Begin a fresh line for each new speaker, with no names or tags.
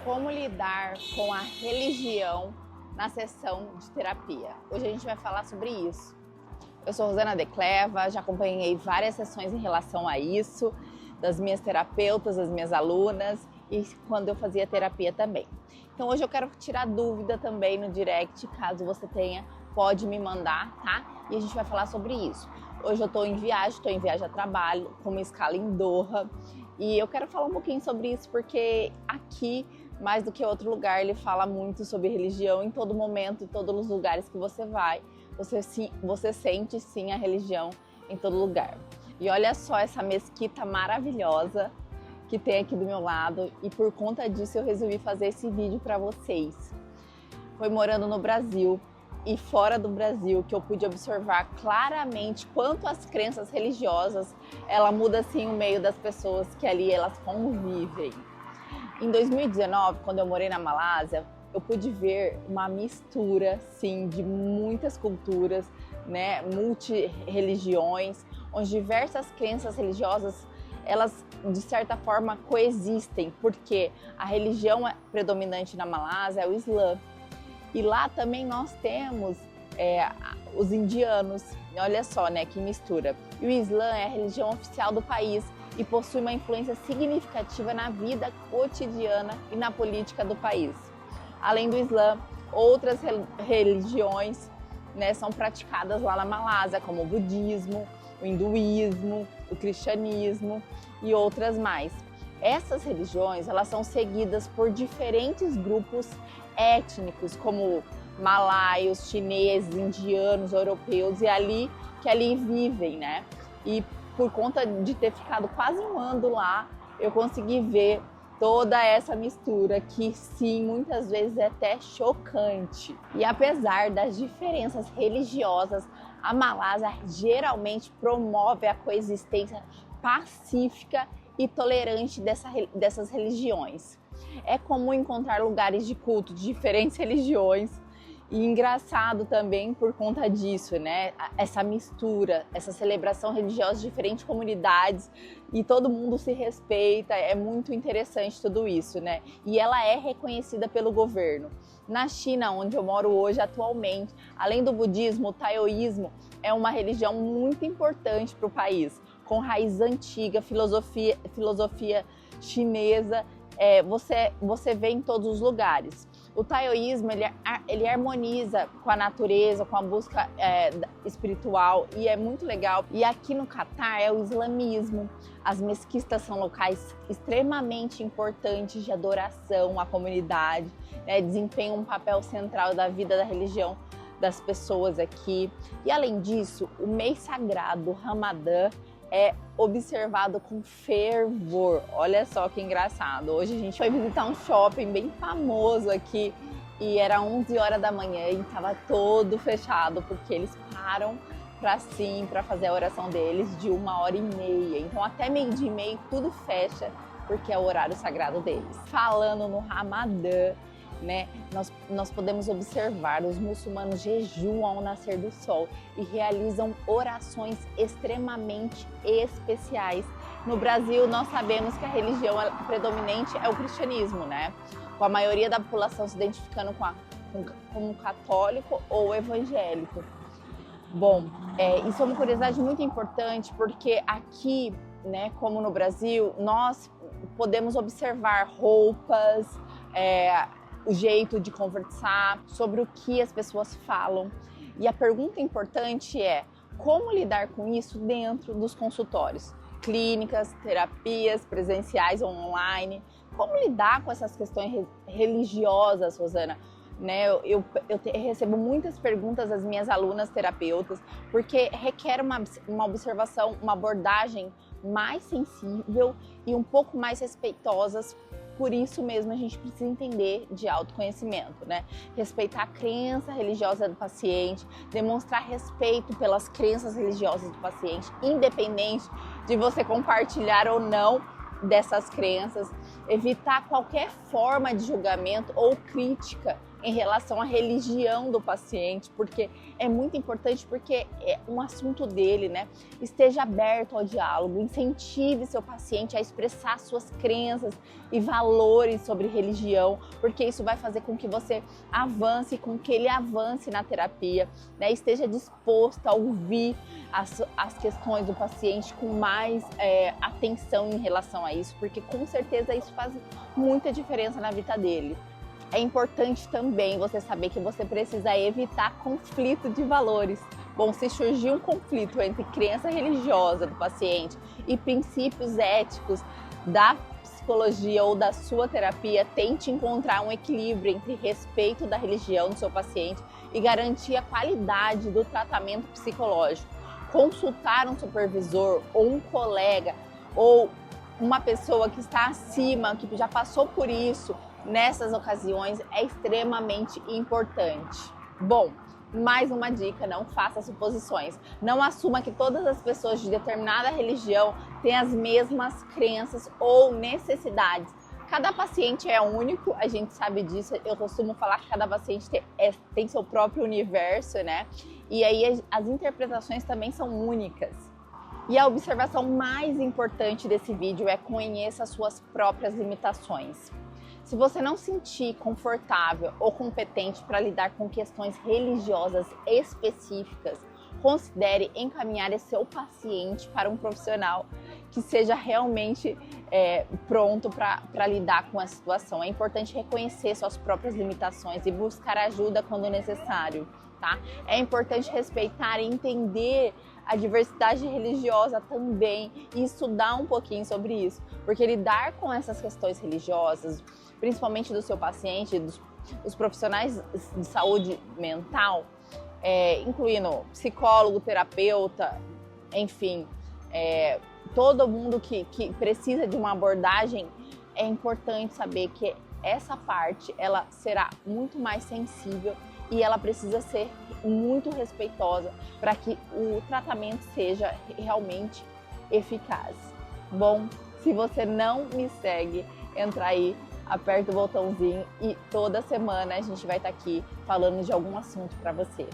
Como lidar com a religião na sessão de terapia. Hoje a gente vai falar sobre isso. Eu sou Rosana De Cleva, já acompanhei várias sessões em relação a isso, das minhas terapeutas, das minhas alunas e quando eu fazia terapia também. Então hoje eu quero tirar dúvida também no direct, caso você tenha, pode me mandar, tá? E a gente vai falar sobre isso. Hoje eu estou em viagem a trabalho, com uma escala em Doha, e eu quero falar um pouquinho sobre isso porque aqui, mais do que outro lugar, ele fala muito sobre religião em todo momento, em todos os lugares que você vai. Você sente sim a religião em todo lugar. E olha só essa mesquita maravilhosa que tem aqui do meu lado, e por conta disso eu resolvi fazer esse vídeo para vocês. Foi morando no Brasil e fora do Brasil que eu pude observar claramente quanto as crenças religiosas, ela muda assim o meio das pessoas que ali elas convivem. Em 2019, quando eu morei na Malásia, eu pude ver uma mistura, sim, de muitas culturas, né, multireligiões, onde diversas crenças religiosas, elas de certa forma coexistem, porque a religião predominante na Malásia é o Islã. E lá também nós temos os indianos, olha só, né, que mistura. E o Islã é a religião oficial do país e possui uma influência significativa na vida cotidiana e na política do país. Além do Islã, outras religiões, né, são praticadas lá na Malásia, como o budismo, o hinduísmo, o cristianismo e outras mais. Essas religiões, elas são seguidas por diferentes grupos étnicos, como malaios, chineses, indianos, europeus, e que ali vivem, né? E por conta de ter ficado quase um ano lá, eu consegui ver toda essa mistura que sim, muitas vezes é até chocante. E apesar das diferenças religiosas, a Malásia geralmente promove a coexistência pacífica e tolerante dessas religiões. É comum encontrar lugares de culto de diferentes religiões e engraçado também por conta disso, né? Essa mistura, essa celebração religiosa de diferentes comunidades e todo mundo se respeita, é muito interessante tudo isso, né? E ela é reconhecida pelo governo. Na China, onde eu moro hoje atualmente, além do budismo, o taoísmo é uma religião muito importante para o país, com raiz antiga, filosofia chinesa, você vê em todos os lugares. O taoísmo, ele harmoniza com a natureza, com a busca espiritual, e é muito legal. E aqui no Catar é o islamismo. As mesquitas são locais extremamente importantes de adoração à comunidade, né, desempenham um papel central da vida da religião das pessoas aqui. E além disso, o mês sagrado, o Ramadã, é observado com fervor. Olha só que engraçado. Hoje a gente foi visitar um shopping bem famoso aqui e era 11 horas da manhã e estava todo fechado porque eles param para fazer a oração deles de 1h30. Então até 12h30 tudo fecha porque é o horário sagrado deles. Falando no Ramadã, né, nós podemos observar os muçulmanos jejuam ao nascer do sol e realizam orações extremamente especiais. No Brasil, nós sabemos que a religião predominante é o cristianismo, né? Com a maioria da população se identificando como católico ou evangélico. Bom, isso é uma curiosidade muito importante porque aqui, né, como no Brasil, nós podemos observar roupas, o jeito de conversar, sobre o que as pessoas falam. E a pergunta importante é como lidar com isso dentro dos consultórios, clínicas, terapias presenciais ou online. Como lidar com essas questões religiosas, Rosana? Né, eu recebo muitas perguntas das minhas alunas terapeutas, porque requer uma observação, uma abordagem mais sensível e um pouco mais respeitosas. Por isso mesmo a gente precisa entender de autoconhecimento, né? Respeitar a crença religiosa do paciente, demonstrar respeito pelas crenças religiosas do paciente, independente de você compartilhar ou não dessas crenças, evitar qualquer forma de julgamento ou crítica em relação à religião do paciente, porque é muito importante, porque é um assunto dele, né? Esteja aberto ao diálogo, incentive seu paciente a expressar suas crenças e valores sobre religião, porque isso vai fazer com que você avance, com que ele avance na terapia, né? Esteja disposto a ouvir as questões do paciente com mais atenção em relação a isso, porque com certeza isso faz muita diferença na vida dele. É importante também você saber que você precisa evitar conflito de valores. Bom, se surgir um conflito entre crença religiosa do paciente e princípios éticos da psicologia ou da sua terapia, tente encontrar um equilíbrio entre respeito da religião do seu paciente e garantir a qualidade do tratamento psicológico. Consultar um supervisor ou um colega ou uma pessoa que está acima, que já passou por isso, nessas ocasiões é extremamente importante. Bom, mais uma dica: não faça suposições. Não assuma que todas as pessoas de determinada religião têm as mesmas crenças ou necessidades. Cada paciente é único, a gente sabe disso. Eu costumo falar que cada paciente tem seu próprio universo, né? E aí as interpretações também são únicas. E a observação mais importante desse vídeo é: conheça as suas próprias limitações. Se você não se sentir confortável ou competente para lidar com questões religiosas específicas, considere encaminhar esse seu paciente para um profissional que seja realmente pronto para lidar com a situação. É importante reconhecer suas próprias limitações e buscar ajuda quando necessário, tá? É importante respeitar e entender a diversidade religiosa também e estudar um pouquinho sobre isso, porque lidar com essas questões religiosas, principalmente do seu paciente, dos profissionais de saúde mental, incluindo psicólogo, terapeuta, enfim, todo mundo que precisa de uma abordagem, é importante saber que essa parte ela será muito mais sensível e ela precisa ser muito respeitosa para que o tratamento seja realmente eficaz. Bom, se você não me segue, entra aí, aperta o botãozinho e toda semana a gente vai estar aqui falando de algum assunto para você.